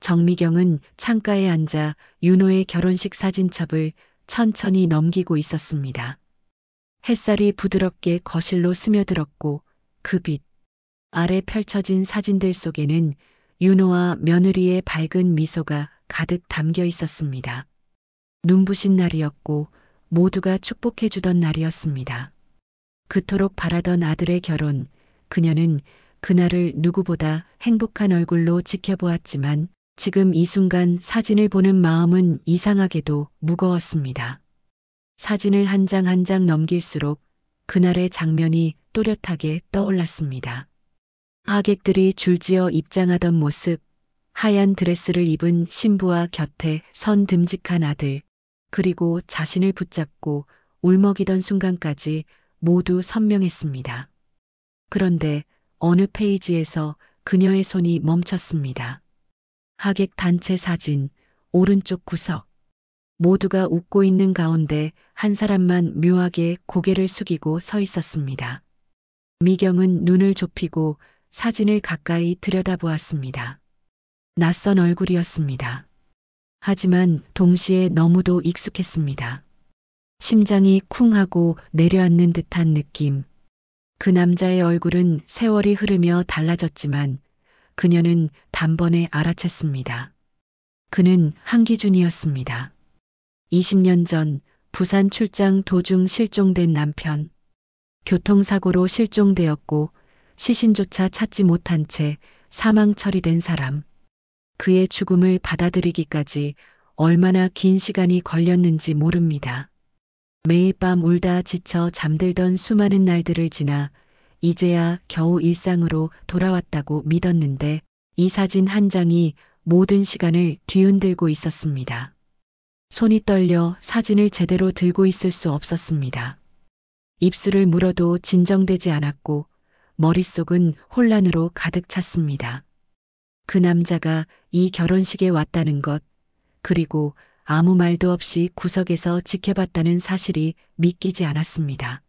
정미경은 창가에 앉아 윤호의 결혼식 사진첩을 천천히 넘기고 있었습니다. 햇살이 부드럽게 거실로 스며들었고 그 빛 아래 펼쳐진 사진들 속에는 윤호와 며느리의 밝은 미소가 가득 담겨 있었습니다. 눈부신 날이었고 모두가 축복해주던 날이었습니다. 그토록 바라던 아들의 결혼, 그녀는 그날을 누구보다 행복한 얼굴로 지켜보았지만 지금 이 순간 사진을 보는 마음은 이상하게도 무거웠습니다. 사진을 한 장 한 장 넘길수록 그날의 장면이 또렷하게 떠올랐습니다. 하객들이 줄지어 입장하던 모습, 하얀 드레스를 입은 신부와 곁에 선 듬직한 아들, 그리고 자신을 붙잡고 울먹이던 순간까지 모두 선명했습니다. 그런데 어느 페이지에서 그녀의 손이 멈췄습니다. 하객 단체 사진, 오른쪽 구석. 모두가 웃고 있는 가운데 한 사람만 묘하게 고개를 숙이고 서 있었습니다. 미경은 눈을 좁히고 사진을 가까이 들여다보았습니다. 낯선 얼굴이었습니다. 하지만 동시에 너무도 익숙했습니다. 심장이 쿵 하고 내려앉는 듯한 느낌. 그 남자의 얼굴은 세월이 흐르며 달라졌지만 그녀는 단번에 알아챘습니다. 그는 한기준이었습니다. 20년 전 부산 출장 도중 실종된 남편. 교통사고로 실종되었고 시신조차 찾지 못한 채 사망 처리된 사람. 그의 죽음을 받아들이기까지 얼마나 긴 시간이 걸렸는지 모릅니다. 매일 밤 울다 지쳐 잠들던 수많은 날들을 지나 이제야 겨우 일상으로 돌아왔다고 믿었는데 이 사진 한 장이 모든 시간을 뒤흔들고 있었습니다. 손이 떨려 사진을 제대로 들고 있을 수 없었습니다. 입술을 물어도 진정되지 않았고 머릿속은 혼란으로 가득 찼습니다. 그 남자가 이 결혼식에 왔다는 것, 그리고 아무 말도 없이 구석에서 지켜봤다는 사실이 믿기지 않았습니다.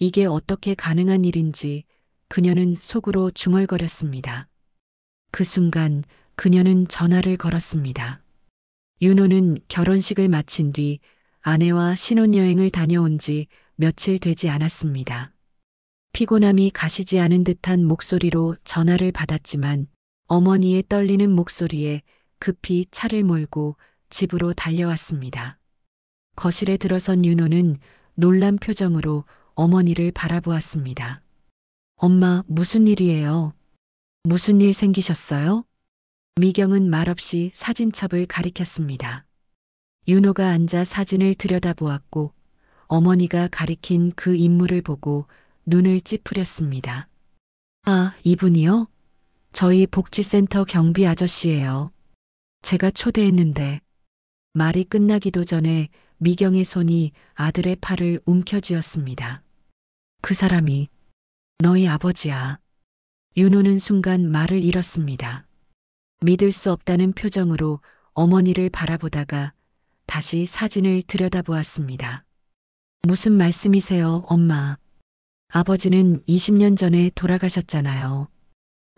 이게 어떻게 가능한 일인지 그녀는 속으로 중얼거렸습니다. 그 순간 그녀는 전화를 걸었습니다. 윤호는 결혼식을 마친 뒤 아내와 신혼여행을 다녀온 지 며칠 되지 않았습니다. 피곤함이 가시지 않은 듯한 목소리로 전화를 받았지만 어머니의 떨리는 목소리에 급히 차를 몰고 집으로 달려왔습니다. 거실에 들어선 윤호는 놀란 표정으로 어머니를 바라보았습니다. 엄마, 무슨 일이에요? 무슨 일 생기셨어요? 미경은 말없이 사진첩을 가리켰습니다. 윤호가 앉아 사진을 들여다보았고 어머니가 가리킨 그 인물을 보고 눈을 찌푸렸습니다. 아, 이분이요? 저희 복지센터 경비 아저씨예요. 제가 초대했는데. 말이 끝나기도 전에 미경의 손이 아들의 팔을 움켜쥐었습니다. 그 사람이 너희 아버지야. 윤호는 순간 말을 잃었습니다. 믿을 수 없다는 표정으로 어머니를 바라보다가 다시 사진을 들여다보았습니다. 무슨 말씀이세요, 엄마? 아버지는 20년 전에 돌아가셨잖아요.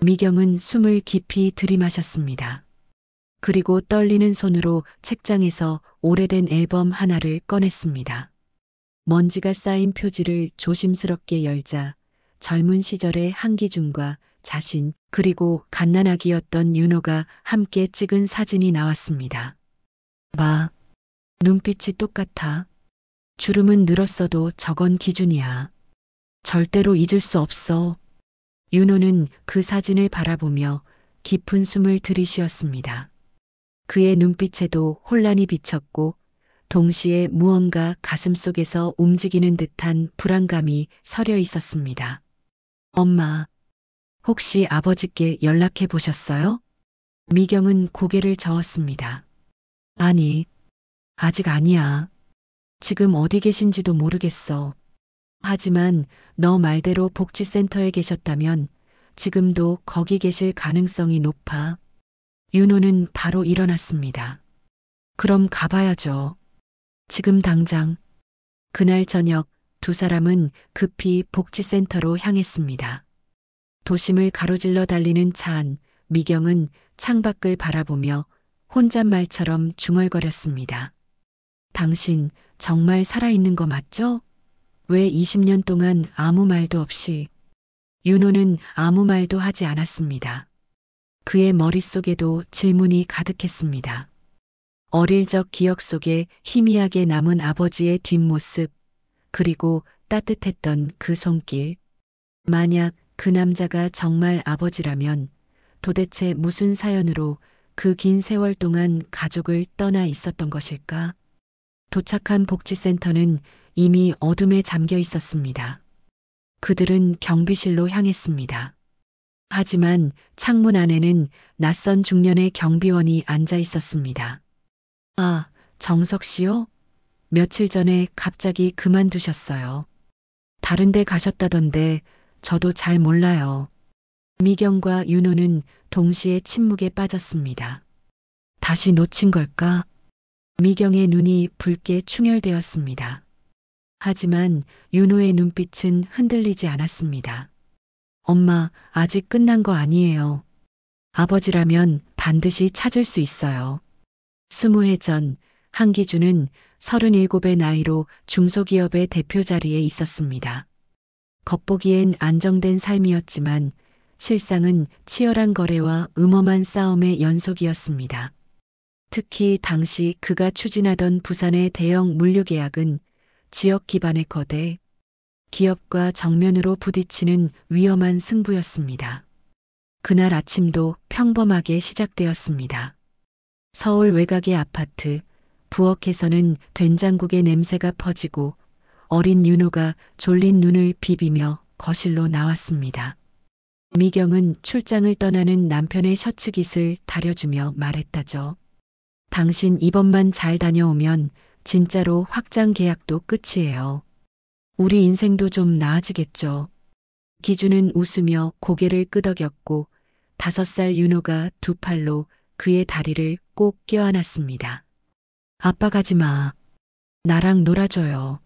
미경은 숨을 깊이 들이마셨습니다. 그리고 떨리는 손으로 책장에서 오래된 앨범 하나를 꺼냈습니다. 먼지가 쌓인 표지를 조심스럽게 열자 젊은 시절의 한기준과 자신 그리고 갓난아기였던 윤호가 함께 찍은 사진이 나왔습니다. 마, 눈빛이 똑같아. 주름은 늘었어도 저건 기준이야. 절대로 잊을 수 없어. 윤호는 그 사진을 바라보며 깊은 숨을 들이쉬었습니다. 그의 눈빛에도 혼란이 비쳤고 동시에 무언가 가슴속에서 움직이는 듯한 불안감이 서려 있었습니다. 엄마, 혹시 아버지께 연락해 보셨어요? 미경은 고개를 저었습니다. 아니, 아직 아니야. 지금 어디 계신지도 모르겠어. 하지만 너 말대로 복지센터에 계셨다면 지금도 거기 계실 가능성이 높아. 윤호는 바로 일어났습니다. 그럼 가봐야죠. 지금 당장. 그날 저녁 두 사람은 급히 복지센터로 향했습니다. 도심을 가로질러 달리는 차 안, 미경은 창밖을 바라보며 혼잣말처럼 중얼거렸습니다. 당신 정말 살아있는 거 맞죠? 왜 20년 동안 아무 말도 없이? 윤호는 아무 말도 하지 않았습니다. 그의 머릿속에도 질문이 가득했습니다. 어릴 적 기억 속에 희미하게 남은 아버지의 뒷모습, 그리고 따뜻했던 그 손길. 만약 그 남자가 정말 아버지라면 도대체 무슨 사연으로 그 긴 세월 동안 가족을 떠나 있었던 것일까? 도착한 복지센터는 이미 어둠에 잠겨 있었습니다. 그들은 경비실로 향했습니다. 하지만 창문 안에는 낯선 중년의 경비원이 앉아 있었습니다. 아, 정석 씨요? 며칠 전에 갑자기 그만두셨어요. 다른 데 가셨다던데 저도 잘 몰라요. 미경과 윤호는 동시에 침묵에 빠졌습니다. 다시 놓친 걸까? 미경의 눈이 붉게 충혈되었습니다. 하지만 윤호의 눈빛은 흔들리지 않았습니다. 엄마, 아직 끝난 거 아니에요. 아버지라면 반드시 찾을 수 있어요. 20해 전 한기준은 37의 나이로 중소기업의 대표 자리에 있었습니다. 겉보기엔 안정된 삶이었지만 실상은 치열한 거래와 음험한 싸움의 연속이었습니다. 특히 당시 그가 추진하던 부산의 대형 물류계약은 지역 기반의 거대 기업과 정면으로 부딪히는 위험한 승부였습니다. 그날 아침도 평범하게 시작되었습니다. 서울 외곽의 아파트, 부엌에서는 된장국의 냄새가 퍼지고 어린 윤호가 졸린 눈을 비비며 거실로 나왔습니다. 미경은 출장을 떠나는 남편의 셔츠깃을 다려주며 말했다죠. 당신 이번만 잘 다녀오면 진짜로 확장 계약도 끝이에요. 우리 인생도 좀 나아지겠죠. 기준은 웃으며 고개를 끄덕였고 5살 윤호가 두 팔로 그의 다리를 꼭 껴안았습니다. 아빠 가지 마. 나랑 놀아줘요.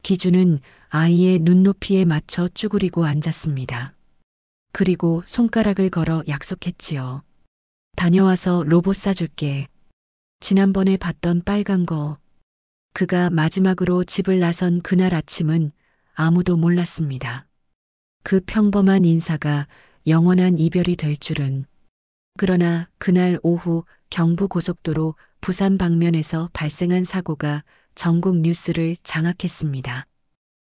기준은 아이의 눈높이에 맞춰 쭈그리고 앉았습니다. 그리고 손가락을 걸어 약속했지요. 다녀와서 로봇 사줄게. 지난번에 봤던 빨간 거. 그가 마지막으로 집을 나선 그날 아침은 아무도 몰랐습니다. 그 평범한 인사가 영원한 이별이 될 줄은. 그러나 그날 오후 경부고속도로 부산 방면에서 발생한 사고가 전국 뉴스를 장악했습니다.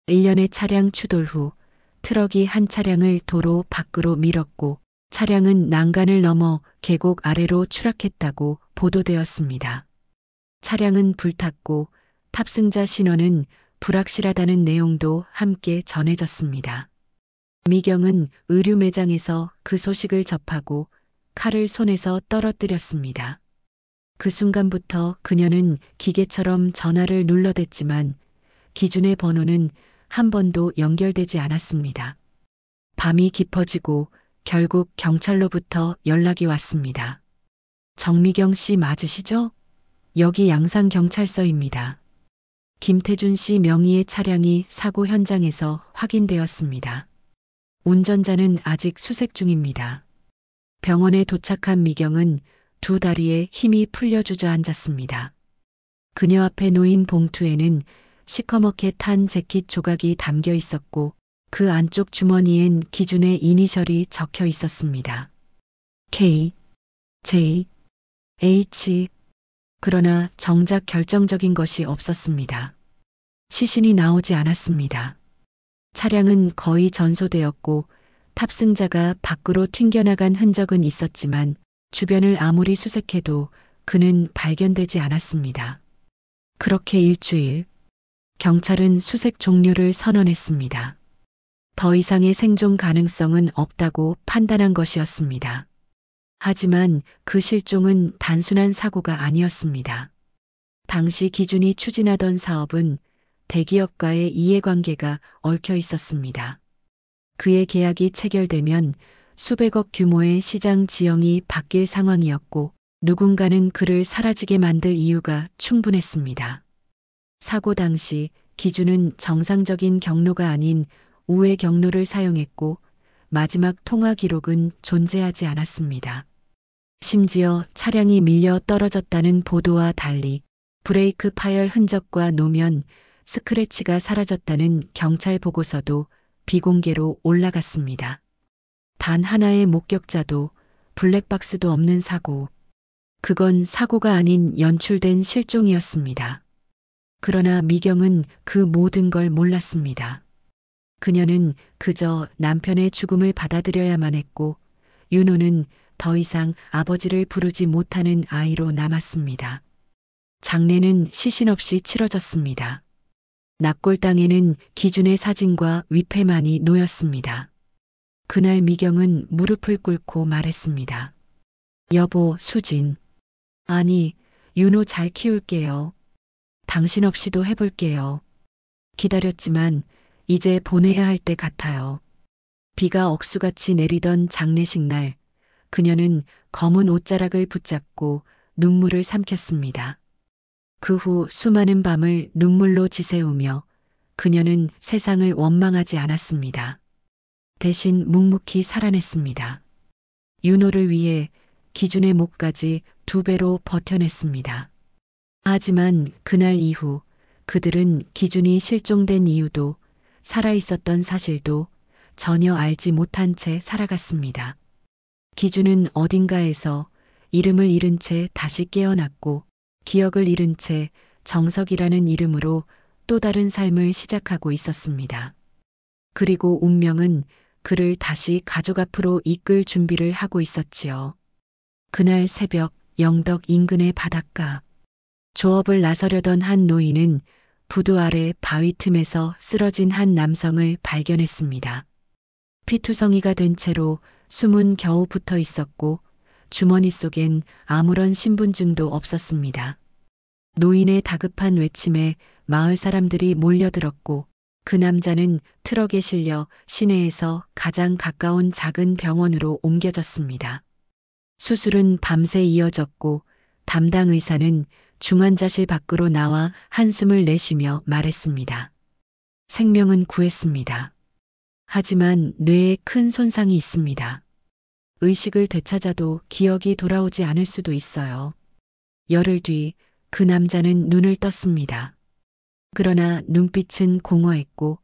1년의 차량 추돌 후 트럭이 한 차량을 도로 밖으로 밀었고 차량은 난간을 넘어 계곡 아래로 추락했다고 보도되었습니다. 차량은 불탔고 탑승자 신원은 불확실하다는 내용도 함께 전해졌습니다. 미경은 의류 매장에서 그 소식을 접하고 칼을 손에서 떨어뜨렸습니다. 그 순간부터 그녀는 기계처럼 전화를 눌러댔지만 기준의 번호는 한 번도 연결되지 않았습니다. 밤이 깊어지고 결국 경찰로부터 연락이 왔습니다. 정미경 씨 맞으시죠? 여기 양산경찰서입니다. 김태준 씨 명의의 차량이 사고 현장에서 확인되었습니다. 운전자는 아직 수색 중입니다. 병원에 도착한 미경은 두 다리에 힘이 풀려 주저앉았습니다. 그녀 앞에 놓인 봉투에는 시커멓게 탄 재킷 조각이 담겨 있었고 그 안쪽 주머니엔 기준의 이니셜이 적혀 있었습니다. K, J, H. 그러나 정작 결정적인 것이 없었습니다. 시신이 나오지 않았습니다. 차량은 거의 전소되었고 탑승자가 밖으로 튕겨나간 흔적은 있었지만 주변을 아무리 수색해도 그는 발견되지 않았습니다. 그렇게 일주일, 경찰은 수색 종료를 선언했습니다. 더 이상의 생존 가능성은 없다고 판단한 것이었습니다. 하지만 그 실종은 단순한 사고가 아니었습니다. 당시 기준이 추진하던 사업은 대기업과의 이해관계가 얽혀 있었습니다. 그의 계약이 체결되면 수백억 규모의 시장 지형이 바뀔 상황이었고 누군가는 그를 사라지게 만들 이유가 충분했습니다. 사고 당시 기준은 정상적인 경로가 아닌 우회 경로를 사용했고 마지막 통화 기록은 존재하지 않았습니다. 심지어 차량이 밀려 떨어졌다는 보도와 달리 브레이크 파열 흔적과 노면, 스크래치가 사라졌다는 경찰 보고서도 비공개로 올라갔습니다. 단 하나의 목격자도 블랙박스도 없는 사고. 그건 사고가 아닌 연출된 실종이었습니다. 그러나 미경은 그 모든 걸 몰랐습니다. 그녀는 그저 남편의 죽음을 받아들여야만 했고, 윤호는 더 이상 아버지를 부르지 못하는 아이로 남았습니다. 장례는 시신 없이 치러졌습니다. 납골당에는 기준의 사진과 위패만이 놓였습니다. 그날 미경은 무릎을 꿇고 말했습니다. 여보, 수진. 아니, 윤호 잘 키울게요. 당신 없이도 해볼게요. 기다렸지만 이제 보내야 할 때 같아요. 비가 억수같이 내리던 장례식 날, 그녀는 검은 옷자락을 붙잡고 눈물을 삼켰습니다. 그 후 수많은 밤을 눈물로 지새우며 그녀는 세상을 원망하지 않았습니다. 대신 묵묵히 살아냈습니다. 윤호를 위해 기준의 목까지 2배로 버텨냈습니다. 하지만 그날 이후 그들은 기준이 실종된 이유도 살아있었던 사실도 전혀 알지 못한 채 살아갔습니다. 기준은 어딘가에서 이름을 잃은 채 다시 깨어났고 기억을 잃은 채 정석이라는 이름으로 또 다른 삶을 시작하고 있었습니다. 그리고 운명은 그를 다시 가족 앞으로 이끌 준비를 하고 있었지요. 그날 새벽 영덕 인근의 바닷가. 조업을 나서려던 한 노인은 부두 아래 바위 틈에서 쓰러진 한 남성을 발견했습니다. 피투성이가 된 채로 숨은 겨우 붙어 있었고 주머니 속엔 아무런 신분증도 없었습니다. 노인의 다급한 외침에 마을 사람들이 몰려들었고 그 남자는 트럭에 실려 시내에서 가장 가까운 작은 병원으로 옮겨졌습니다. 수술은 밤새 이어졌고 담당 의사는 중환자실 밖으로 나와 한숨을 내쉬며 말했습니다. 생명은 구했습니다. 하지만 뇌에 큰 손상이 있습니다. 의식을 되찾아도 기억이 돌아오지 않을 수도 있어요. 열흘 뒤 그 남자는 눈을 떴습니다. 그러나 눈빛은 공허했고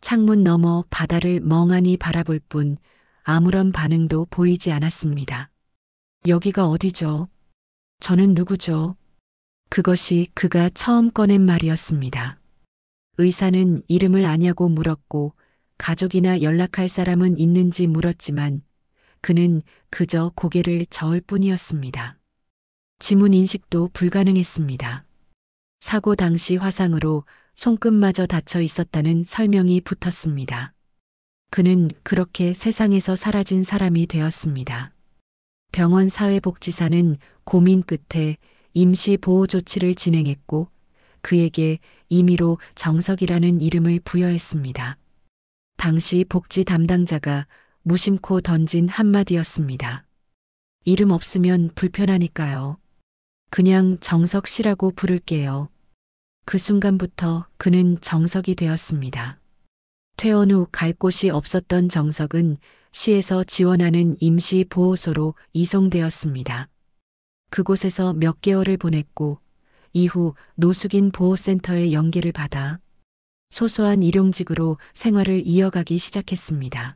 창문 너머 바다를 멍하니 바라볼 뿐 아무런 반응도 보이지 않았습니다. 여기가 어디죠? 저는 누구죠? 그것이 그가 처음 꺼낸 말이었습니다. 의사는 이름을 아냐고 물었고 가족이나 연락할 사람은 있는지 물었지만 그는 그저 고개를 저을 뿐이었습니다. 지문 인식도 불가능했습니다. 사고 당시 화상으로 손끝마저 닫혀 있었다는 설명이 붙었습니다. 그는 그렇게 세상에서 사라진 사람이 되었습니다. 병원 사회복지사는 고민 끝에 임시 보호 조치를 진행했고 그에게 임의로 정석이라는 이름을 부여했습니다. 당시 복지 담당자가 무심코 던진 한마디였습니다. 이름 없으면 불편하니까요. 그냥 정석 씨라고 부를게요. 그 순간부터 그는 정석이 되었습니다. 퇴원 후 갈 곳이 없었던 정석은 시에서 지원하는 임시 보호소로 이송되었습니다. 그곳에서 몇 개월을 보냈고 이후 노숙인 보호센터에 연계를 받아 소소한 일용직으로 생활을 이어가기 시작했습니다.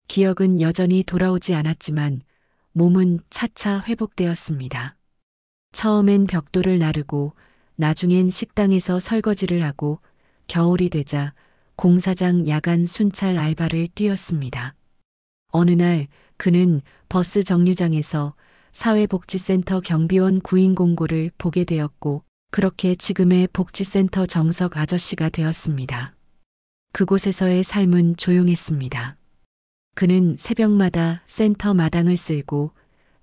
기억은 여전히 돌아오지 않았지만 몸은 차차 회복되었습니다. 처음엔 벽돌을 나르고 나중엔 식당에서 설거지를 하고 겨울이 되자 공사장 야간 순찰 알바를 뛰었습니다. 어느 날 그는 버스 정류장에서 사회복지센터 경비원 구인 공고를 보게 되었고 그렇게 지금의 복지센터 정석 아저씨가 되었습니다. 그곳에서의 삶은 조용했습니다. 그는 새벽마다 센터 마당을 쓸고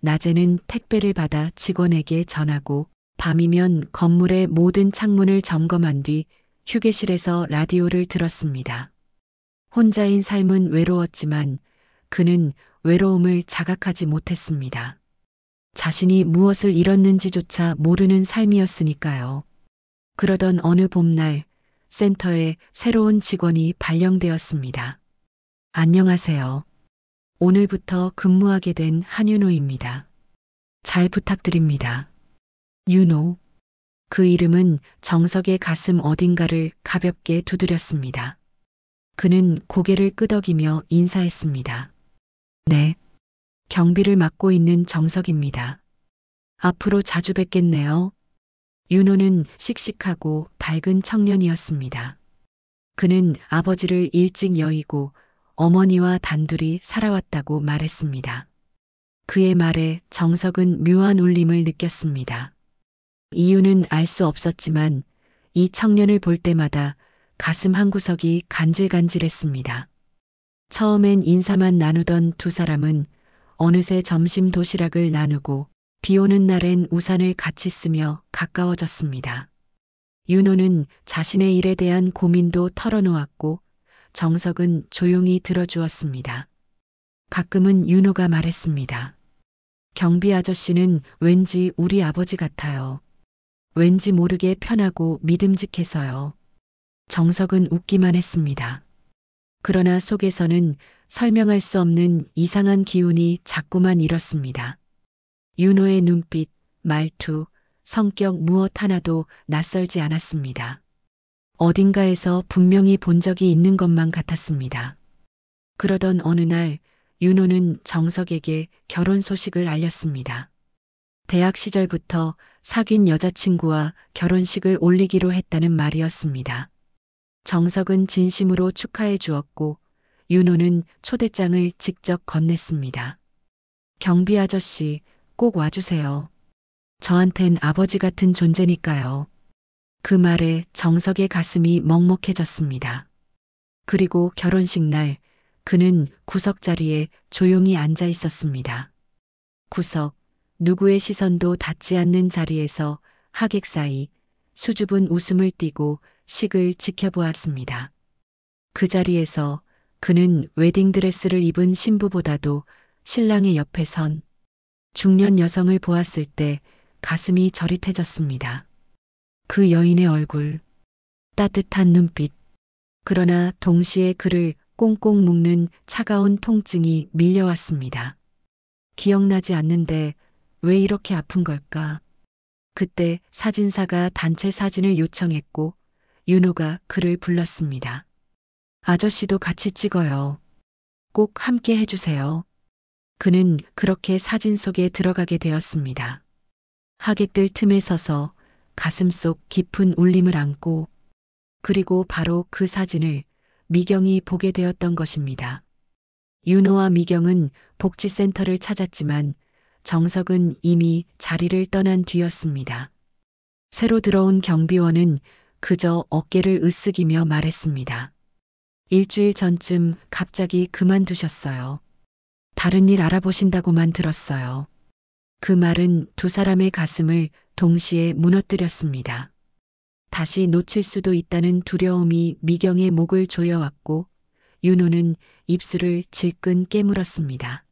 낮에는 택배를 받아 직원에게 전하고 밤이면 건물의 모든 창문을 점검한 뒤 휴게실에서 라디오를 들었습니다. 혼자인 삶은 외로웠지만 그는 외로움을 자각하지 못했습니다. 자신이 무엇을 잃었는지조차 모르는 삶이었으니까요. 그러던 어느 봄날 센터에 새로운 직원이 발령되었습니다. 안녕하세요. 오늘부터 근무하게 된 한윤호입니다. 잘 부탁드립니다. 윤호. 그 이름은 정석의 가슴 어딘가를 가볍게 두드렸습니다. 그는 고개를 끄덕이며 인사했습니다. 네. 경비를 맡고 있는 정석입니다. 앞으로 자주 뵙겠네요. 윤호는 씩씩하고 밝은 청년이었습니다. 그는 아버지를 일찍 여의고 어머니와 단둘이 살아왔다고 말했습니다. 그의 말에 정석은 묘한 울림을 느꼈습니다. 이유는 알 수 없었지만 이 청년을 볼 때마다 가슴 한구석이 간질간질했습니다. 처음엔 인사만 나누던 두 사람은 어느새 점심 도시락을 나누고 비 오는 날엔 우산을 같이 쓰며 가까워졌습니다. 윤호는 자신의 일에 대한 고민도 털어놓았고 정석은 조용히 들어주었습니다. 가끔은 윤호가 말했습니다. 경비 아저씨는 왠지 우리 아버지 같아요. 왠지 모르게 편하고 믿음직해서요. 정석은 웃기만 했습니다. 그러나 속에서는 설명할 수 없는 이상한 기운이 자꾸만 일었습니다. 윤호의 눈빛, 말투, 성격 무엇 하나도 낯설지 않았습니다. 어딘가에서 분명히 본 적이 있는 것만 같았습니다. 그러던 어느 날 윤호는 정석에게 결혼 소식을 알렸습니다. 대학 시절부터 사귄 여자친구와 결혼식을 올리기로 했다는 말이었습니다. 정석은 진심으로 축하해 주었고 윤호는 초대장을 직접 건넸습니다. 경비 아저씨 꼭 와주세요. 저한텐 아버지 같은 존재니까요. 그 말에 정석의 가슴이 먹먹해졌습니다. 그리고 결혼식 날 그는 구석 자리에 조용히 앉아 있었습니다. 구석, 누구의 시선도 닿지 않는 자리에서 하객 사이 수줍은 웃음을 띠고 식을 지켜보았습니다. 그 자리에서 그는 웨딩드레스를 입은 신부보다도 신랑의 옆에 선 중년 여성을 보았을 때 가슴이 저릿해졌습니다. 그 여인의 얼굴, 따뜻한 눈빛, 그러나 동시에 그를 꽁꽁 묶는 차가운 통증이 밀려왔습니다. 기억나지 않는데 왜 이렇게 아픈 걸까? 그때 사진사가 단체 사진을 요청했고 윤호가 그를 불렀습니다. 아저씨도 같이 찍어요. 꼭 함께 해주세요. 그는 그렇게 사진 속에 들어가게 되었습니다. 하객들 틈에 서서 가슴 속 깊은 울림을 안고 그리고 바로 그 사진을 미경이 보게 되었던 것입니다. 윤호와 미경은 복지센터를 찾았지만 정석은 이미 자리를 떠난 뒤였습니다. 새로 들어온 경비원은 그저 어깨를 으쓱이며 말했습니다. 일주일 전쯤 갑자기 그만두셨어요. 다른 일 알아보신다고만 들었어요. 그 말은 두 사람의 가슴을 동시에 무너뜨렸습니다. 다시 놓칠 수도 있다는 두려움이 미경의 목을 조여왔고 윤호는 입술을 질끈 깨물었습니다.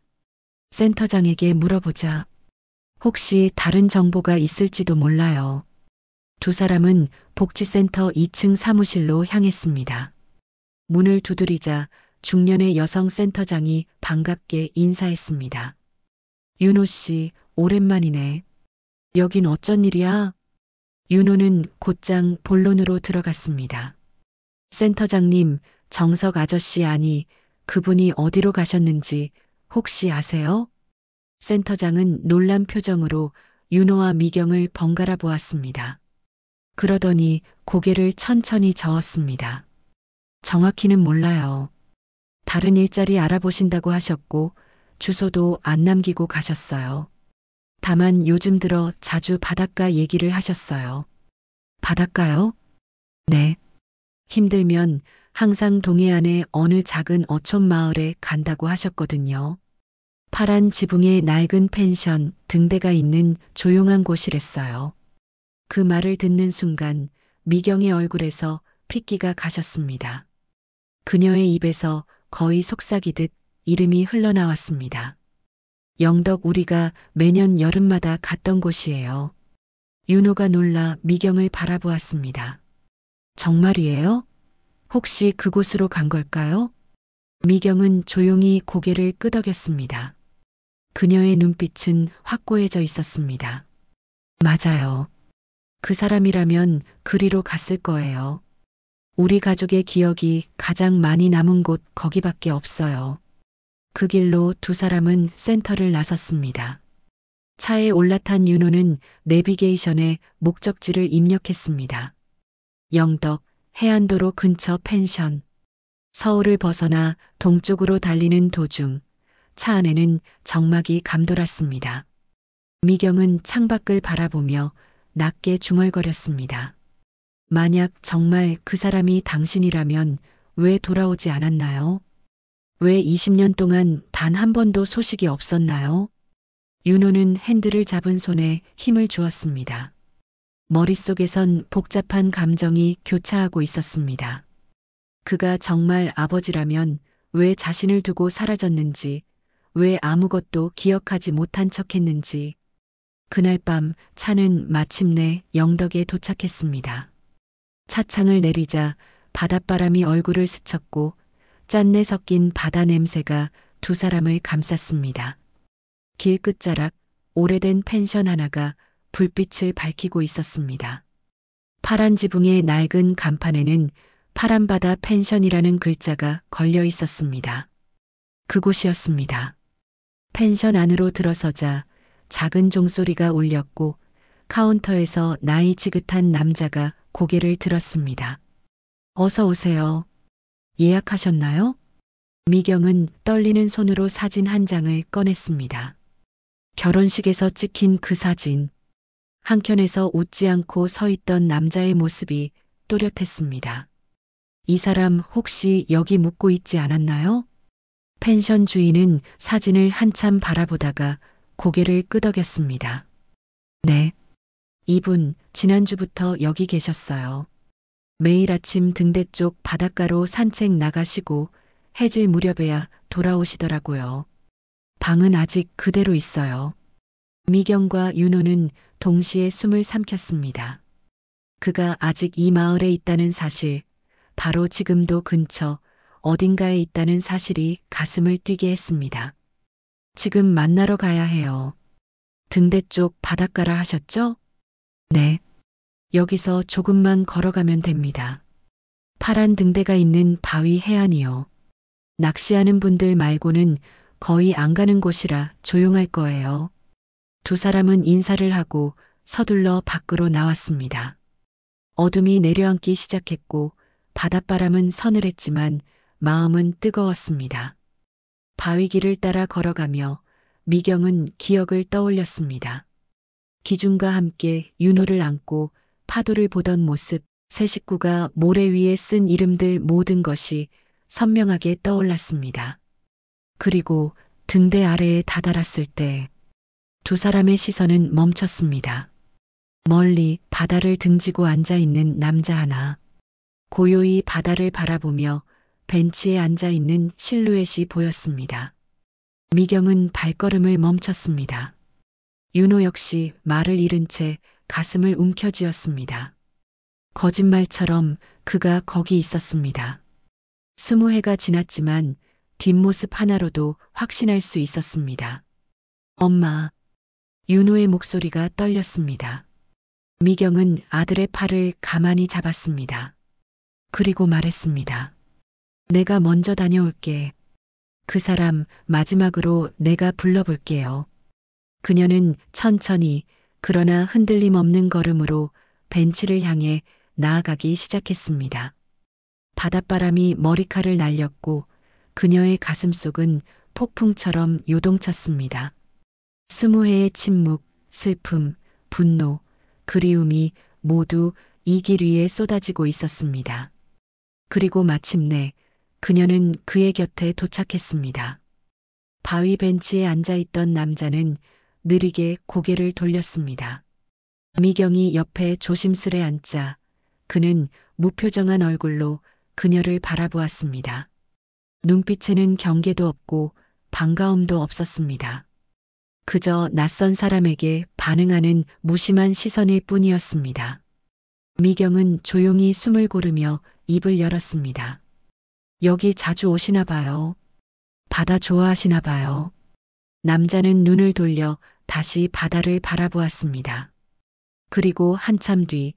센터장에게 물어보자. 혹시 다른 정보가 있을지도 몰라요. 두 사람은 복지센터 2층 사무실로 향했습니다. 문을 두드리자 중년의 여성 센터장이 반갑게 인사했습니다. 윤호 씨, 오랜만이네. 여긴 어쩐 일이야? 윤호는 곧장 본론으로 들어갔습니다. 센터장님, 정석 아저씨 아니, 그분이 어디로 가셨는지 혹시 아세요? 센터장은 놀란 표정으로 윤호와 미경을 번갈아 보았습니다. 그러더니 고개를 천천히 저었습니다. 정확히는 몰라요. 다른 일자리 알아보신다고 하셨고 주소도 안 남기고 가셨어요. 다만 요즘 들어 자주 바닷가 얘기를 하셨어요. 바닷가요? 네. 힘들면 항상 동해안의 어느 작은 어촌 마을에 간다고 하셨거든요. 파란 지붕에 낡은 펜션 등대가 있는 조용한 곳이랬어요. 그 말을 듣는 순간 미경의 얼굴에서 핏기가 가셨습니다. 그녀의 입에서 거의 속삭이듯 이름이 흘러나왔습니다. 영덕 우리가 매년 여름마다 갔던 곳이에요. 윤호가 놀라 미경을 바라보았습니다. 정말이에요? 혹시 그곳으로 간 걸까요? 미경은 조용히 고개를 끄덕였습니다. 그녀의 눈빛은 확고해져 있었습니다. 맞아요. 그 사람이라면 그리로 갔을 거예요. 우리 가족의 기억이 가장 많이 남은 곳 거기밖에 없어요. 그 길로 두 사람은 센터를 나섰습니다. 차에 올라탄 윤호는 내비게이션에 목적지를 입력했습니다. 영덕 해안도로 근처 펜션. 서울을 벗어나 동쪽으로 달리는 도중 차 안에는 정막이 감돌았습니다. 미경은 창밖을 바라보며 낮게 중얼거렸습니다. 만약 정말 그 사람이 당신이라면 왜 돌아오지 않았나요? 왜 20년 동안 단 한 번도 소식이 없었나요? 윤호는 핸들을 잡은 손에 힘을 주었습니다. 머릿속에선 복잡한 감정이 교차하고 있었습니다. 그가 정말 아버지라면 왜 자신을 두고 사라졌는지, 왜 아무것도 기억하지 못한 척했는지. 그날 밤 차는 마침내 영덕에 도착했습니다. 차창을 내리자 바닷바람이 얼굴을 스쳤고 짠내 섞인 바다 냄새가 두 사람을 감쌌습니다. 길 끝자락 오래된 펜션 하나가 불빛을 밝히고 있었습니다. 파란 지붕의 낡은 간판에는 파란바다 펜션이라는 글자가 걸려 있었습니다. 그곳이었습니다. 펜션 안으로 들어서자 작은 종소리가 울렸고 카운터에서 나이 지긋한 남자가 고개를 들었습니다. 어서 오세요. 예약하셨나요? 미경은 떨리는 손으로 사진 한 장을 꺼냈습니다. 결혼식에서 찍힌 그 사진. 한켠에서 웃지 않고 서 있던 남자의 모습이 또렷했습니다. 이 사람 혹시 여기 묵고 있지 않았나요? 펜션 주인은 사진을 한참 바라보다가 고개를 끄덕였습니다. 네. 이분 지난주부터 여기 계셨어요. 매일 아침 등대 쪽 바닷가로 산책 나가시고 해질 무렵에야 돌아오시더라고요. 방은 아직 그대로 있어요. 미경과 윤호는 동시에 숨을 삼켰습니다. 그가 아직 이 마을에 있다는 사실, 바로 지금도 근처 어딘가에 있다는 사실이 가슴을 뛰게 했습니다. 지금 만나러 가야 해요. 등대 쪽 바닷가라 하셨죠? 네. 여기서 조금만 걸어가면 됩니다. 파란 등대가 있는 바위 해안이요. 낚시하는 분들 말고는 거의 안 가는 곳이라 조용할 거예요. 두 사람은 인사를 하고 서둘러 밖으로 나왔습니다. 어둠이 내려앉기 시작했고 바닷바람은 서늘했지만 마음은 뜨거웠습니다. 바위길을 따라 걸어가며 미경은 기억을 떠올렸습니다. 기준과 함께 윤호를 안고 파도를 보던 모습, 세 식구가 모래 위에 쓴 이름들 모든 것이 선명하게 떠올랐습니다. 그리고 등대 아래에 다다랐을 때 두 사람의 시선은 멈췄습니다. 멀리 바다를 등지고 앉아있는 남자 하나. 고요히 바다를 바라보며 벤치에 앉아있는 실루엣이 보였습니다. 미경은 발걸음을 멈췄습니다. 윤호 역시 말을 잃은 채 가슴을 움켜쥐었습니다. 거짓말처럼 그가 거기 있었습니다. 20해가 지났지만 뒷모습 하나로도 확신할 수 있었습니다. 엄마. 윤호의 목소리가 떨렸습니다. 미경은 아들의 팔을 가만히 잡았습니다. 그리고 말했습니다. 내가 먼저 다녀올게. 그 사람 마지막으로 내가 불러볼게요. 그녀는 천천히 그러나 흔들림 없는 걸음으로 벤치를 향해 나아가기 시작했습니다. 바닷바람이 머리칼을 날렸고 그녀의 가슴속은 폭풍처럼 요동쳤습니다. 20해의 침묵, 슬픔, 분노, 그리움이 모두 이 길 위에 쏟아지고 있었습니다. 그리고 마침내 그녀는 그의 곁에 도착했습니다. 바위 벤치에 앉아있던 남자는 느리게 고개를 돌렸습니다. 미경이 옆에 조심스레 앉자 그는 무표정한 얼굴로 그녀를 바라보았습니다. 눈빛에는 경계도 없고 반가움도 없었습니다. 그저 낯선 사람에게 반응하는 무심한 시선일 뿐이었습니다. 미경은 조용히 숨을 고르며 입을 열었습니다. 여기 자주 오시나 봐요. 바다 좋아하시나 봐요. 남자는 눈을 돌려 다시 바다를 바라보았습니다. 그리고 한참 뒤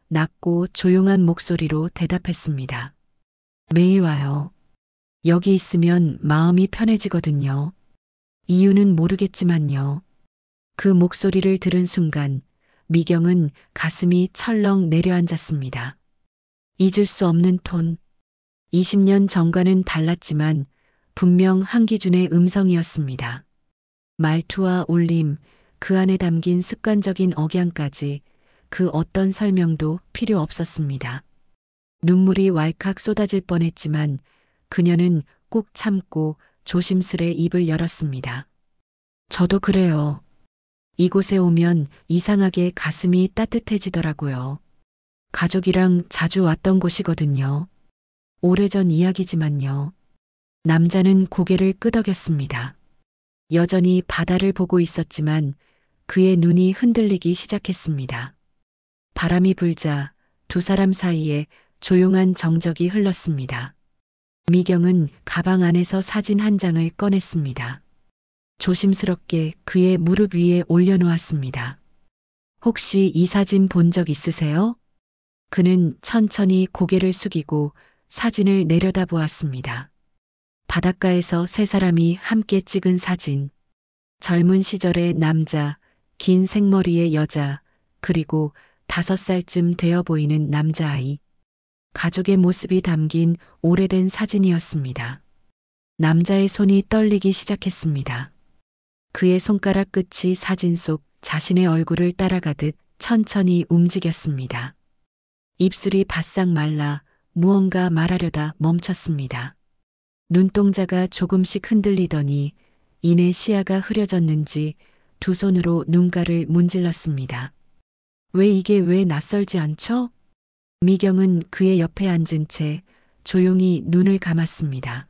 낮고 조용한 목소리로 대답했습니다. 매일 와요. 여기 있으면 마음이 편해지거든요. 이유는 모르겠지만요. 그 목소리를 들은 순간 미경은 가슴이 철렁 내려앉았습니다. 잊을 수 없는 톤. 20년 전과는 달랐지만 분명 한기준의 음성이었습니다. 말투와 울림, 그 안에 담긴 습관적인 억양까지 그 어떤 설명도 필요 없었습니다. 눈물이 왈칵 쏟아질 뻔했지만 그녀는 꾹 참고 조심스레 입을 열었습니다. 저도 그래요. 이곳에 오면 이상하게 가슴이 따뜻해지더라고요. 가족이랑 자주 왔던 곳이거든요. 오래전 이야기지만요. 남자는 고개를 끄덕였습니다. 여전히 바다를 보고 있었지만 그의 눈이 흔들리기 시작했습니다. 바람이 불자 두 사람 사이에 조용한 정적이 흘렀습니다. 미경은 가방 안에서 사진 한 장을 꺼냈습니다. 조심스럽게 그의 무릎 위에 올려놓았습니다. 혹시 이 사진 본 적 있으세요? 그는 천천히 고개를 숙이고 사진을 내려다보았습니다. 바닷가에서 세 사람이 함께 찍은 사진. 젊은 시절의 남자, 긴 생머리의 여자, 그리고 5살쯤 되어 보이는 남자아이. 가족의 모습이 담긴 오래된 사진이었습니다. 남자의 손이 떨리기 시작했습니다. 그의 손가락 끝이 사진 속 자신의 얼굴을 따라가듯 천천히 움직였습니다. 입술이 바싹 말라 무언가 말하려다 멈췄습니다. 눈동자가 조금씩 흔들리더니 이내 시야가 흐려졌는지 두 손으로 눈가를 문질렀습니다. 이게 왜 낯설지 않죠? 미경은 그의 옆에 앉은 채 조용히 눈을 감았습니다.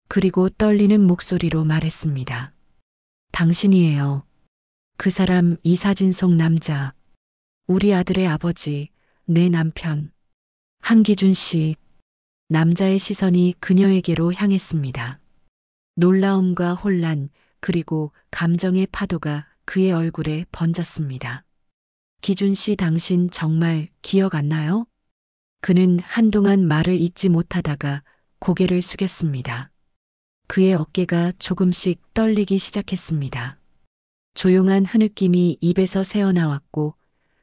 그리고 떨리는 목소리로 말했습니다. 당신이에요. 그 사람, 이 사진 속 남자. 우리 아들의 아버지, 내 남편. 한기준 씨. 남자의 시선이 그녀에게로 향했습니다. 놀라움과 혼란, 그리고 감정의 파도가 그의 얼굴에 번졌습니다. 기준 씨, 당신 정말 기억 안 나요? 그는 한동안 말을 잇지 못하다가 고개를 숙였습니다. 그의 어깨가 조금씩 떨리기 시작했습니다. 조용한 흐느낌이 입에서 새어나왔고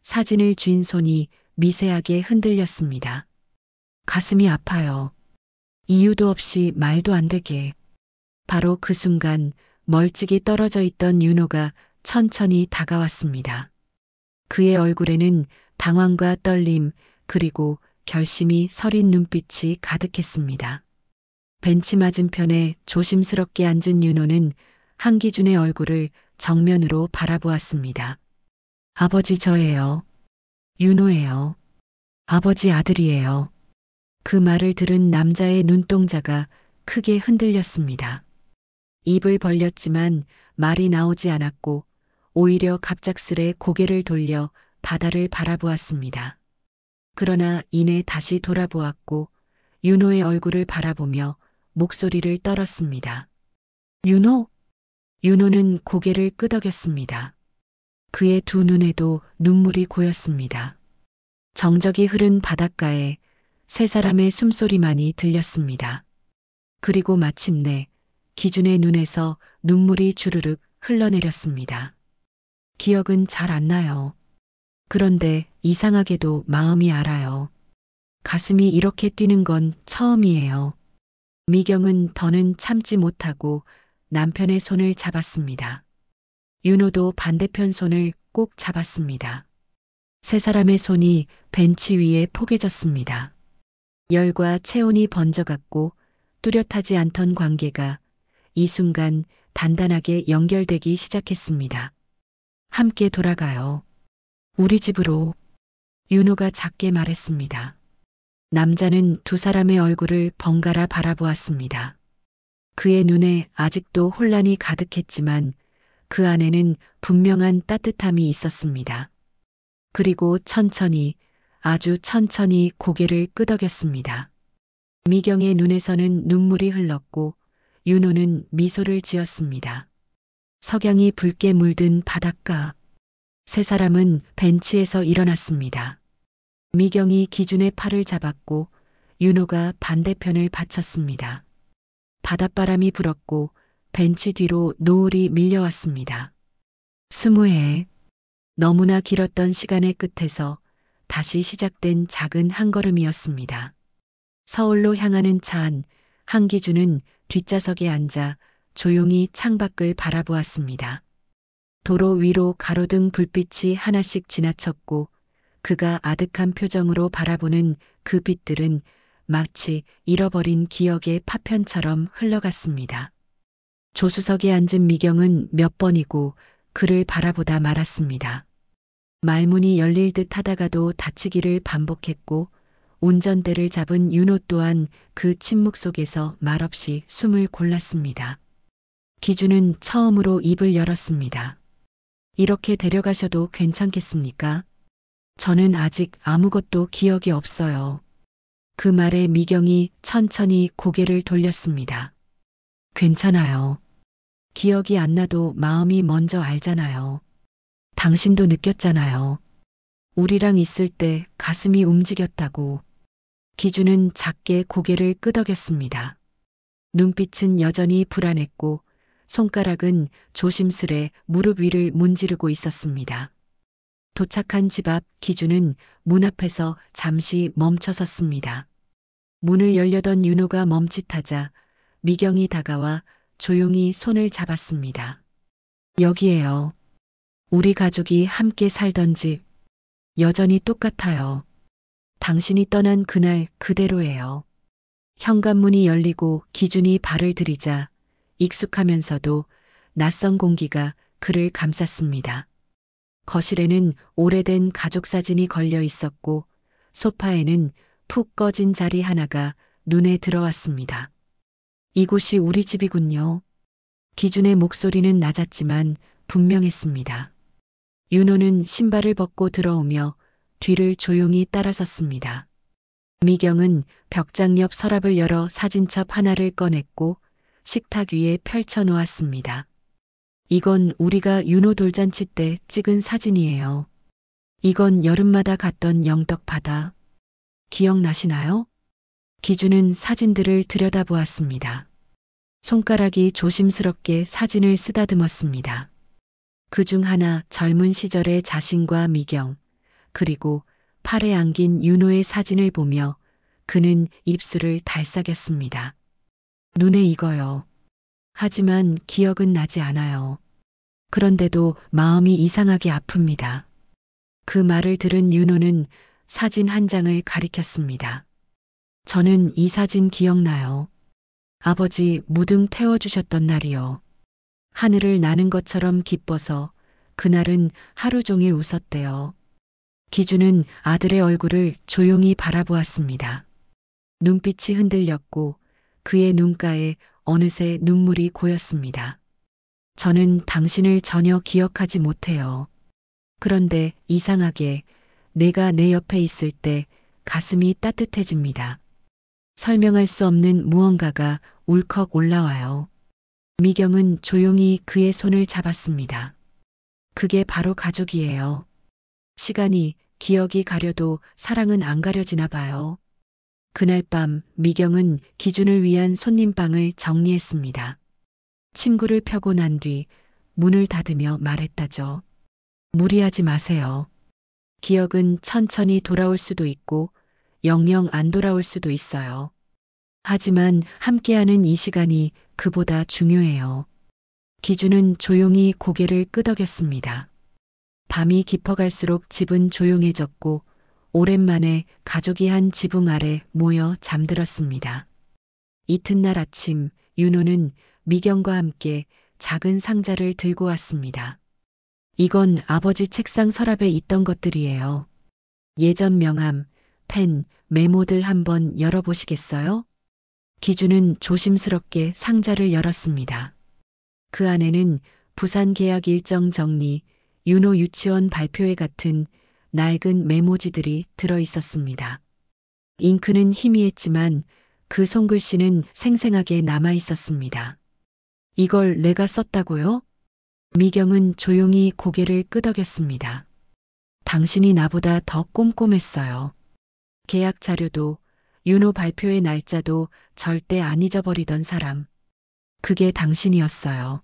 사진을 쥔 손이 미세하게 흔들렸습니다. 가슴이 아파요. 이유도 없이 말도 안 되게. 바로 그 순간 멀찍이 떨어져 있던 윤호가 천천히 다가왔습니다. 그의 얼굴에는 당황과 떨림 그리고 결심이 서린 눈빛이 가득했습니다. 벤치 맞은편에 조심스럽게 앉은 윤호는 한기준의 얼굴을 정면으로 바라보았습니다. 아버지 저예요. 윤호예요. 아버지 아들이에요. 그 말을 들은 남자의 눈동자가 크게 흔들렸습니다. 입을 벌렸지만 말이 나오지 않았고 오히려 갑작스레 고개를 돌려 바다를 바라보았습니다. 그러나 이내 다시 돌아보았고 윤호의 얼굴을 바라보며 목소리를 떨었습니다. 윤호? 윤호는 고개를 끄덕였습니다. 그의 두 눈에도 눈물이 고였습니다. 정적이 흐른 바닷가에 세 사람의 숨소리만이 들렸습니다. 그리고 마침내 기준의 눈에서 눈물이 주르륵 흘러내렸습니다. 기억은 잘 안 나요. 그런데 이상하게도 마음이 알아요. 가슴이 이렇게 뛰는 건 처음이에요. 미경은 더는 참지 못하고 남편의 손을 잡았습니다. 윤호도 반대편 손을 꼭 잡았습니다. 세 사람의 손이 벤치 위에 포개졌습니다. 열과 체온이 번져갔고 뚜렷하지 않던 관계가 이 순간 단단하게 연결되기 시작했습니다. 함께 돌아가요. 우리 집으로. 윤호가 작게 말했습니다. 남자는 두 사람의 얼굴을 번갈아 바라보았습니다. 그의 눈에 아직도 혼란이 가득했지만 그 안에는 분명한 따뜻함이 있었습니다. 그리고 천천히, 아주 천천히 고개를 끄덕였습니다. 미경의 눈에서는 눈물이 흘렀고 윤호는 미소를 지었습니다. 석양이 붉게 물든 바닷가. 세 사람은 벤치에서 일어났습니다. 미경이 기준의 팔을 잡았고 윤호가 반대편을 받쳤습니다. 바닷바람이 불었고 벤치 뒤로 노을이 밀려왔습니다. 20회. 너무나 길었던 시간의 끝에서 다시 시작된 작은 한 걸음이었습니다. 서울로 향하는 차 안, 한기준은 뒷좌석에 앉아 조용히 창밖을 바라보았습니다. 도로 위로 가로등 불빛이 하나씩 지나쳤고 그가 아득한 표정으로 바라보는 그 빛들은 마치 잃어버린 기억의 파편처럼 흘러갔습니다. 조수석에 앉은 미경은 몇 번이고 그를 바라보다 말았습니다. 말문이 열릴 듯 하다가도 닫히기를 반복했고 운전대를 잡은 윤호 또한 그 침묵 속에서 말없이 숨을 골랐습니다. 기준은 처음으로 입을 열었습니다. 이렇게 데려가셔도 괜찮겠습니까? 저는 아직 아무것도 기억이 없어요. 그 말에 미경이 천천히 고개를 돌렸습니다. 괜찮아요. 기억이 안 나도 마음이 먼저 알잖아요. 당신도 느꼈잖아요. 우리랑 있을 때 가슴이 움직였다고. 기준은 작게 고개를 끄덕였습니다. 눈빛은 여전히 불안했고 손가락은 조심스레 무릎 위를 문지르고 있었습니다. 도착한 집 앞 기준은 문 앞에서 잠시 멈춰섰습니다. 문을 열려던 윤호가 멈칫하자 미경이 다가와 조용히 손을 잡았습니다. 여기에요. 우리 가족이 함께 살던 집. 여전히 똑같아요. 당신이 떠난 그날 그대로예요. 현관문이 열리고 기준이 발을 들이자 익숙하면서도 낯선 공기가 그를 감쌌습니다. 거실에는 오래된 가족 사진이 걸려 있었고 소파에는 푹 꺼진 자리 하나가 눈에 들어왔습니다. 이곳이 우리 집이군요. 기준의 목소리는 낮았지만 분명했습니다. 윤호는 신발을 벗고 들어오며 뒤를 조용히 따라섰습니다. 미경은 벽장 옆 서랍을 열어 사진첩 하나를 꺼냈고 식탁 위에 펼쳐 놓았습니다. 이건 우리가 윤호 돌잔치 때 찍은 사진이에요. 이건 여름마다 갔던 영덕 바다. 기억나시나요? 기준은 사진들을 들여다보았습니다. 손가락이 조심스럽게 사진을 쓰다듬었습니다. 그중 하나 젊은 시절의 자신과 미경, 그리고 팔에 안긴 윤호의 사진을 보며 그는 입술을 달싹였습니다. 눈에 익어요. 하지만 기억은 나지 않아요. 그런데도 마음이 이상하게 아픕니다. 그 말을 들은 윤호는 사진 한 장을 가리켰습니다. 저는 이 사진 기억나요. 아버지 무등 태워주셨던 날이요. 하늘을 나는 것처럼 기뻐서 그날은 하루 종일 웃었대요. 기준은 아들의 얼굴을 조용히 바라보았습니다. 눈빛이 흔들렸고 그의 눈가에 어느새 눈물이 고였습니다. 저는 당신을 전혀 기억하지 못해요. 그런데 이상하게 내가 내 옆에 있을 때 가슴이 따뜻해집니다. 설명할 수 없는 무언가가 울컥 올라와요. 미경은 조용히 그의 손을 잡았습니다. 그게 바로 가족이에요. 시간이, 기억이 가려도 사랑은 안 가려지나 봐요. 그날 밤 미경은 기준을 위한 손님방을 정리했습니다. 침구를 펴고 난 뒤 문을 닫으며 말했다죠. 무리하지 마세요. 기억은 천천히 돌아올 수도 있고 영영 안 돌아올 수도 있어요. 하지만 함께하는 이 시간이 그보다 중요해요. 기준은 조용히 고개를 끄덕였습니다. 밤이 깊어갈수록 집은 조용해졌고 오랜만에 가족이 한 지붕 아래 모여 잠들었습니다. 이튿날 아침 윤호는 미경과 함께 작은 상자를 들고 왔습니다. 이건 아버지 책상 서랍에 있던 것들이에요. 예전 명함, 펜, 메모들 한번 열어보시겠어요? 기준은 조심스럽게 상자를 열었습니다. 그 안에는 부산 계약 일정 정리, 윤호 유치원 발표회 같은 낡은 메모지들이 들어 있었습니다. 잉크는 희미했지만 그 손글씨는 생생하게 남아 있었습니다. 이걸 내가 썼다고요? 미경은 조용히 고개를 끄덕였습니다. 당신이 나보다 더 꼼꼼했어요. 계약 자료도 윤호 발표의 날짜도 절대 안 잊어버리던 사람. 그게 당신이었어요.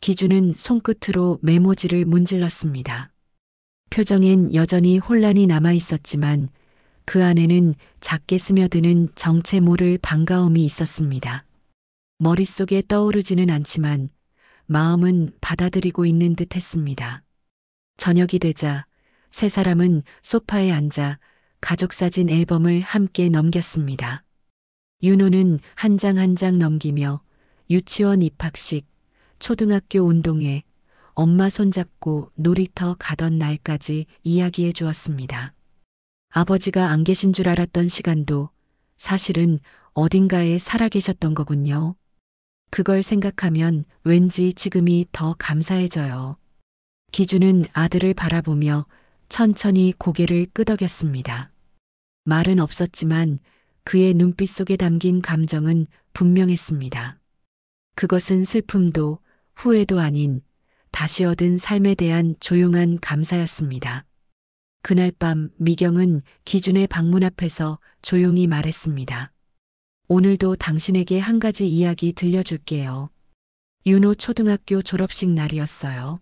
기준은 손끝으로 메모지를 문질렀습니다. 표정엔 여전히 혼란이 남아 있었지만 그 안에는 작게 스며드는 정체 모를 반가움이 있었습니다. 머릿속에 떠오르지는 않지만 마음은 받아들이고 있는 듯 했습니다. 저녁이 되자 세 사람은 소파에 앉아 가족사진 앨범을 함께 넘겼습니다. 윤호는 한 장 한 장 넘기며 유치원 입학식, 초등학교 운동회, 엄마 손잡고 놀이터 가던 날까지 이야기해 주었습니다. 아버지가 안 계신 줄 알았던 시간도 사실은 어딘가에 살아계셨던 거군요. 그걸 생각하면 왠지 지금이 더 감사해져요. 기준은 아들을 바라보며 천천히 고개를 끄덕였습니다. 말은 없었지만 그의 눈빛 속에 담긴 감정은 분명했습니다. 그것은 슬픔도 후회도 아닌 다시 얻은 삶에 대한 조용한 감사였습니다. 그날 밤 미경은 기준의 방문 앞에서 조용히 말했습니다. 오늘도 당신에게 한 가지 이야기 들려줄게요. 윤호 초등학교 졸업식 날이었어요.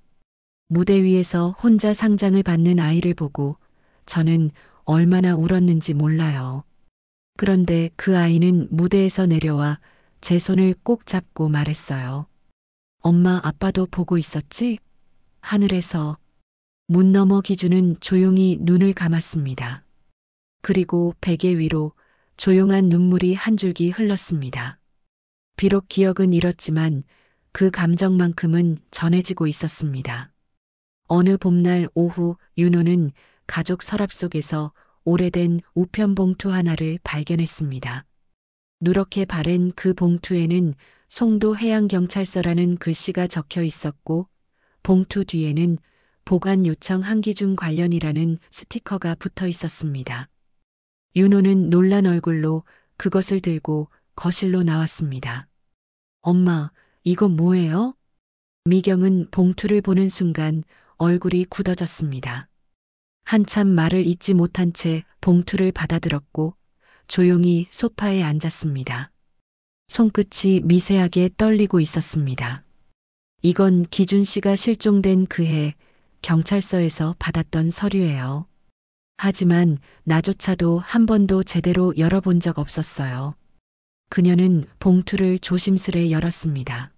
무대 위에서 혼자 상장을 받는 아이를 보고 저는 얼마나 울었는지 몰라요. 그런데 그 아이는 무대에서 내려와 제 손을 꼭 잡고 말했어요. 엄마, 아빠도 보고 있었지? 하늘에서. 문 너머 기준은 조용히 눈을 감았습니다. 그리고 베개 위로 조용한 눈물이 한 줄기 흘렀습니다. 비록 기억은 잃었지만 그 감정만큼은 전해지고 있었습니다. 어느 봄날 오후 윤호는 가족 서랍 속에서 오래된 우편 봉투 하나를 발견했습니다. 누렇게 바랜 그 봉투에는 송도 해양경찰서라는 글씨가 적혀 있었고 봉투 뒤에는 보관 요청 한기준 관련이라는 스티커가 붙어 있었습니다. 윤호는 놀란 얼굴로 그것을 들고 거실로 나왔습니다. 엄마, 이거 뭐예요? 미경은 봉투를 보는 순간 얼굴이 굳어졌습니다. 한참 말을 잇지 못한 채 봉투를 받아들었고 조용히 소파에 앉았습니다. 손끝이 미세하게 떨리고 있었습니다. 이건 기준 씨가 실종된 그해 경찰서에서 받았던 서류예요. 하지만 나조차도 한 번도 제대로 열어본 적 없었어요. 그녀는 봉투를 조심스레 열었습니다.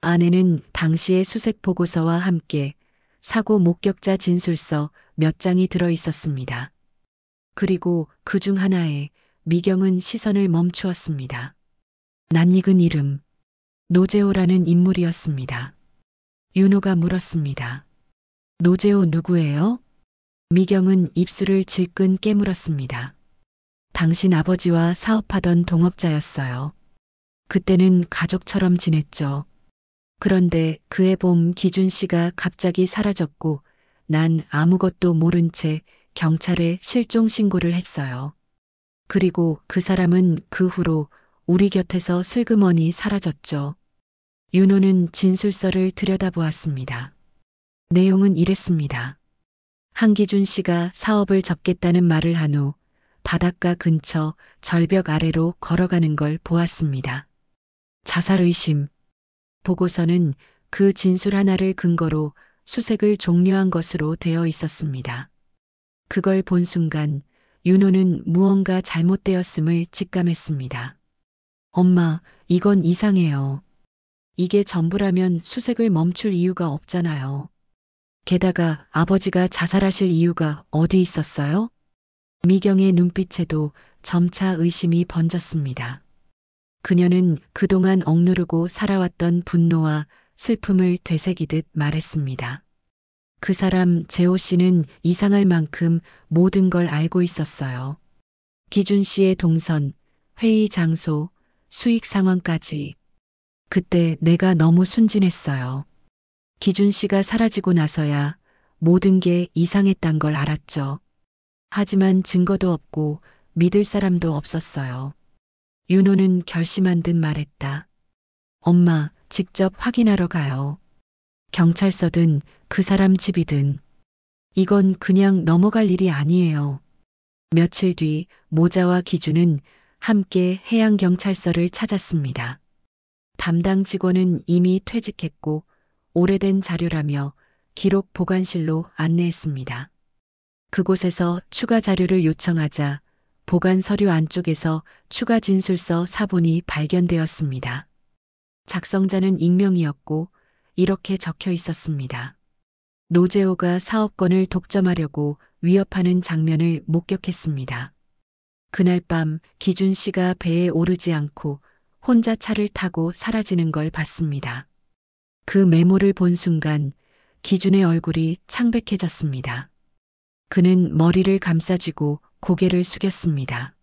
안에는 당시의 수색 보고서와 함께 사고 목격자 진술서 몇 장이 들어 있었습니다. 그리고 그 중 하나에 미경은 시선을 멈추었습니다. 낯익은 이름, 노재호라는 인물이었습니다. 윤호가 물었습니다. 노재호 누구예요? 미경은 입술을 질끈 깨물었습니다. 당신 아버지와 사업하던 동업자였어요. 그때는 가족처럼 지냈죠. 그런데 그해 봄 기준 씨가 갑자기 사라졌고 난 아무것도 모른 채 경찰에 실종 신고를 했어요. 그리고 그 사람은 그 후로 우리 곁에서 슬그머니 사라졌죠. 윤호는 진술서를 들여다보았습니다. 내용은 이랬습니다. 한기준 씨가 사업을 접겠다는 말을 한 후 바닷가 근처 절벽 아래로 걸어가는 걸 보았습니다. 자살 의심. 보고서는 그 진술 하나를 근거로 수색을 종료한 것으로 되어 있었습니다. 그걸 본 순간 윤호는 무언가 잘못되었음을 직감했습니다. 엄마, 이건 이상해요. 이게 전부라면 수색을 멈출 이유가 없잖아요. 게다가 아버지가 자살하실 이유가 어디 있었어요? 미경의 눈빛에도 점차 의심이 번졌습니다. 그녀는 그동안 억누르고 살아왔던 분노와 슬픔을 되새기듯 말했습니다. 그 사람 재호 씨는 이상할 만큼 모든 걸 알고 있었어요. 기준 씨의 동선, 회의 장소, 수익 상황까지. 그때 내가 너무 순진했어요. 기준 씨가 사라지고 나서야 모든 게 이상했단 걸 알았죠. 하지만 증거도 없고 믿을 사람도 없었어요. 윤호는 결심한 듯 말했다. 엄마, 직접 확인하러 가요. 경찰서든 그 사람 집이든 이건 그냥 넘어갈 일이 아니에요. 며칠 뒤 모자와 기준은 함께 해양경찰서를 찾았습니다. 담당 직원은 이미 퇴직했고 오래된 자료라며 기록 보관실로 안내했습니다. 그곳에서 추가 자료를 요청하자 보관 서류 안쪽에서 추가 진술서 사본이 발견되었습니다. 작성자는 익명이었고 이렇게 적혀 있었습니다. 노재호가 사업권을 독점하려고 위협하는 장면을 목격했습니다. 그날 밤 기준 씨가 배에 오르지 않고 혼자 차를 타고 사라지는 걸 봤습니다. 그 메모를 본 순간 기준의 얼굴이 창백해졌습니다. 그는 머리를 감싸쥐고 고개를 숙였습니다.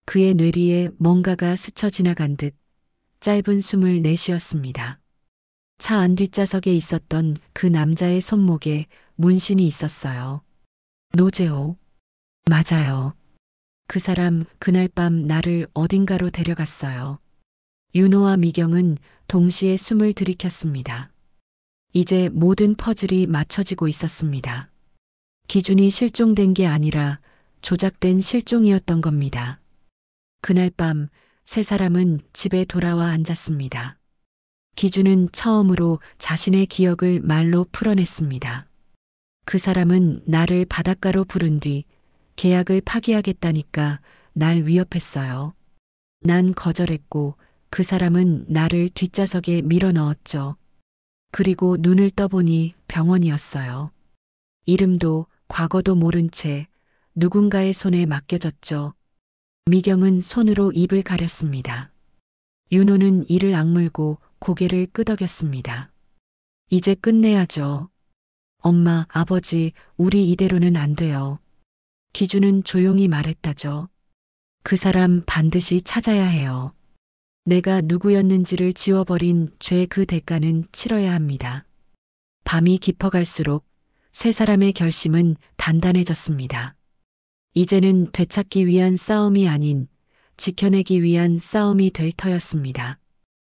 그의 뇌리에 뭔가가 스쳐 지나간 듯 짧은 숨을 내쉬었습니다. 차 안 뒷좌석에 있었던 그 남자의 손목에 문신이 있었어요. 노재호. 맞아요. 그 사람 그날 밤 나를 어딘가로 데려갔어요. 윤호와 미경은 동시에 숨을 들이켰습니다. 이제 모든 퍼즐이 맞춰지고 있었습니다. 기준이 실종된 게 아니라 조작된 실종이었던 겁니다. 그날 밤 세 사람은 집에 돌아와 앉았습니다. 기준은 처음으로 자신의 기억을 말로 풀어냈습니다. 그 사람은 나를 바닷가로 부른 뒤 계약을 파기하겠다니까 날 위협했어요. 난 거절했고 그 사람은 나를 뒷좌석에 밀어 넣었죠. 그리고 눈을 떠보니 병원이었어요. 이름도 과거도 모른 채 누군가의 손에 맡겨졌죠. 미경은 손으로 입을 가렸습니다. 윤호는 이를 악물고 고개를 끄덕였습니다. 이제 끝내야죠. 엄마, 아버지, 우리 이대로는 안 돼요. 기준은 조용히 말했다죠. 그 사람 반드시 찾아야 해요. 내가 누구였는지를 지워버린 죄 그 대가는 치러야 합니다. 밤이 깊어갈수록 세 사람의 결심은 단단해졌습니다. 이제는 되찾기 위한 싸움이 아닌 지켜내기 위한 싸움이 될 터였습니다.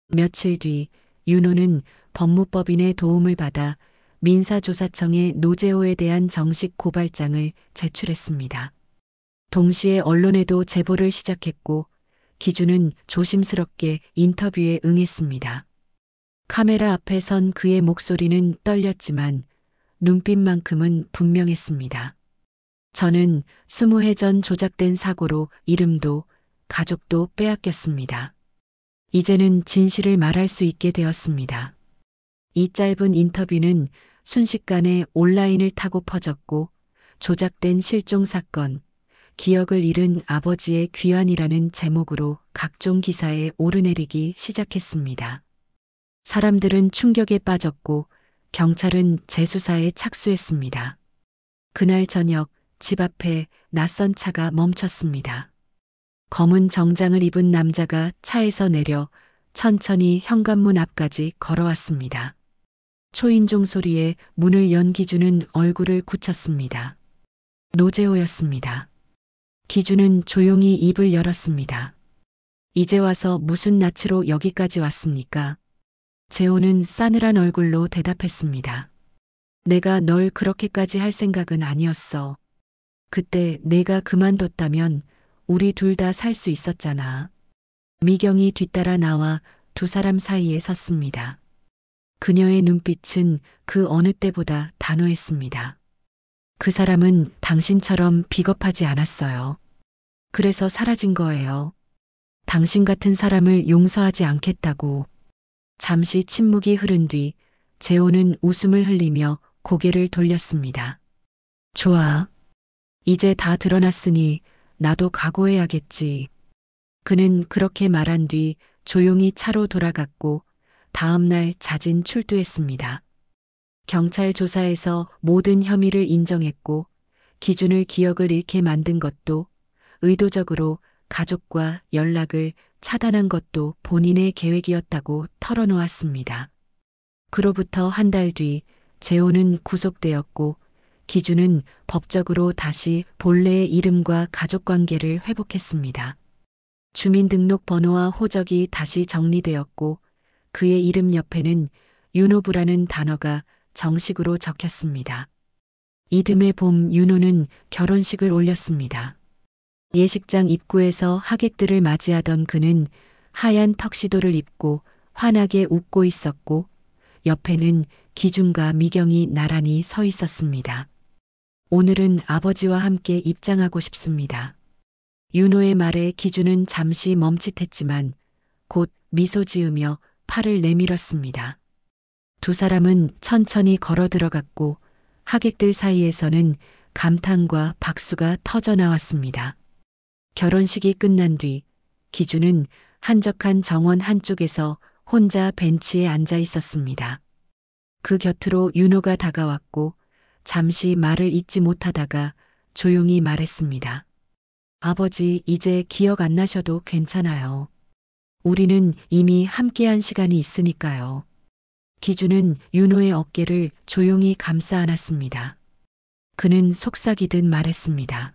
며칠 뒤 윤호는 법무법인의 도움을 받아 민사조사청에 노재호에 대한 정식 고발장을 제출했습니다. 동시에 언론에도 제보를 시작했고 기준은 조심스럽게 인터뷰에 응했습니다. 카메라 앞에 선 그의 목소리는 떨렸지만 눈빛만큼은 분명했습니다. 저는 20해 전 조작된 사고로 이름도 가족도 빼앗겼습니다. 이제는 진실을 말할 수 있게 되었습니다. 이 짧은 인터뷰는 순식간에 온라인을 타고 퍼졌고 조작된 실종 사건, 기억을 잃은 아버지의 귀환이라는 제목으로 각종 기사에 오르내리기 시작했습니다. 사람들은 충격에 빠졌고 경찰은 재수사에 착수했습니다. 그날 저녁 집 앞에 낯선 차가 멈췄습니다. 검은 정장을 입은 남자가 차에서 내려 천천히 현관문 앞까지 걸어왔습니다. 초인종 소리에 문을 연 기준은 얼굴을 굳혔습니다. 노재호였습니다. 기준은 조용히 입을 열었습니다. 이제 와서 무슨 낯으로 여기까지 왔습니까? 재호는 싸늘한 얼굴로 대답했습니다. 내가 널 그렇게까지 할 생각은 아니었어. 그때 내가 그만뒀다면 우리 둘 다 살 수 있었잖아. 미경이 뒤따라 나와 두 사람 사이에 섰습니다. 그녀의 눈빛은 그 어느 때보다 단호했습니다. 그 사람은 당신처럼 비겁하지 않았어요. 그래서 사라진 거예요. 당신 같은 사람을 용서하지 않겠다고. 잠시 침묵이 흐른 뒤 재호는 웃음을 흘리며 고개를 돌렸습니다. 좋아. 이제 다 드러났으니 나도 각오해야겠지. 그는 그렇게 말한 뒤 조용히 차로 돌아갔고 다음 날 자진 출두했습니다. 경찰 조사에서 모든 혐의를 인정했고 기준을 기억을 잃게 만든 것도 의도적으로 가족과 연락을 차단한 것도 본인의 계획이었다고 털어놓았습니다. 그로부터 한 달 뒤 재호는 구속되었고 기준은 법적으로 다시 본래의 이름과 가족관계를 회복했습니다. 주민등록번호와 호적이 다시 정리되었고 그의 이름 옆에는 윤호부라는 단어가 정식으로 적혔습니다. 이듬해 봄 윤호는 결혼식을 올렸습니다. 예식장 입구에서 하객들을 맞이하던 그는 하얀 턱시도를 입고 환하게 웃고 있었고 옆에는 기준과 미경이 나란히 서 있었습니다. 오늘은 아버지와 함께 입장하고 싶습니다. 윤호의 말에 기준은 잠시 멈칫했지만 곧 미소 지으며 팔을 내밀었습니다. 두 사람은 천천히 걸어 들어갔고 하객들 사이에서는 감탄과 박수가 터져 나왔습니다. 결혼식이 끝난 뒤 기준은 한적한 정원 한쪽에서 혼자 벤치에 앉아 있었습니다. 그 곁으로 윤호가 다가왔고 잠시 말을 잇지 못하다가 조용히 말했습니다. 아버지, 이제 기억 안 나셔도 괜찮아요. 우리는 이미 함께한 시간이 있으니까요. 기준은 윤호의 어깨를 조용히 감싸 안았습니다. 그는 속삭이듯 말했습니다.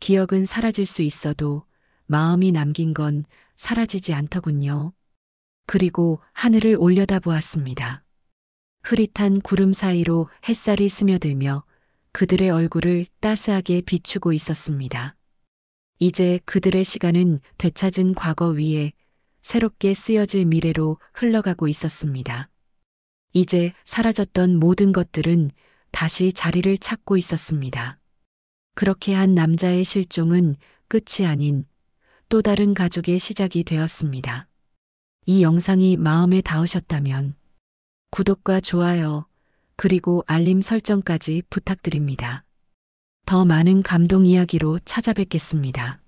기억은 사라질 수 있어도 마음이 남긴 건 사라지지 않더군요. 그리고 하늘을 올려다보았습니다. 흐릿한 구름 사이로 햇살이 스며들며 그들의 얼굴을 따스하게 비추고 있었습니다. 이제 그들의 시간은 되찾은 과거 위에 새롭게 쓰여질 미래로 흘러가고 있었습니다. 이제 사라졌던 모든 것들은 다시 자리를 찾고 있었습니다. 그렇게 한 남자의 실종은 끝이 아닌 또 다른 가족의 시작이 되었습니다. 이 영상이 마음에 닿으셨다면 구독과 좋아요, 그리고 알림 설정까지 부탁드립니다. 더 많은 감동 이야기로 찾아뵙겠습니다.